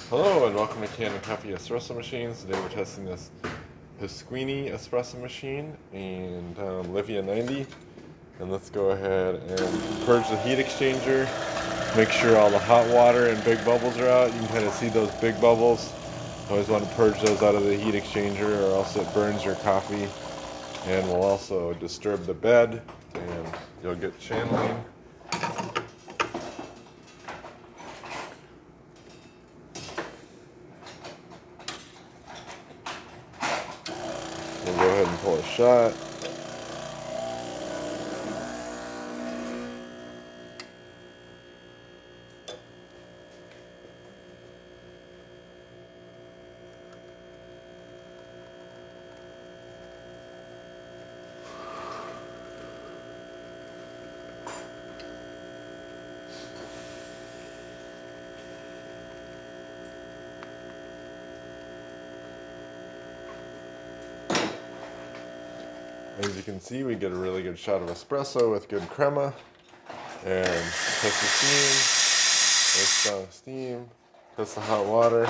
Hello and welcome to Kanen Coffee Espresso Machines. Today we're testing this Pasquini espresso machine and Livia 90. And let's go ahead and purge the heat exchanger. Make sure all the hot water and big bubbles are out. You can kind of see those big bubbles. Always want to purge those out of the heat exchanger or else it burns your coffee. And will also disturb the bed and you'll get channeling. We'll go ahead and pull a shot. As you can see, we get a really good shot of espresso with good crema. And test the steam, nice strong steam, test the hot water.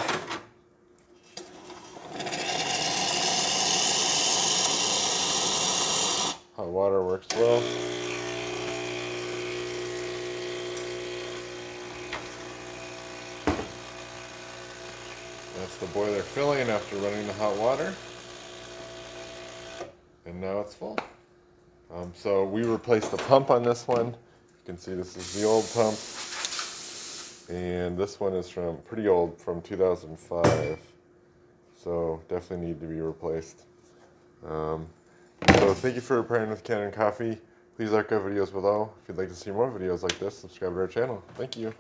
Hot water works well. That's the boiler filling after running the hot water. And now it's full. So we replaced the pump on this one. You can see this is the old pump. And this one is pretty old, from 2005. So definitely need to be replaced. So thank you for pairing with Kanen Coffee. Please like our videos below. If you'd like to see more videos like this, subscribe to our channel. Thank you.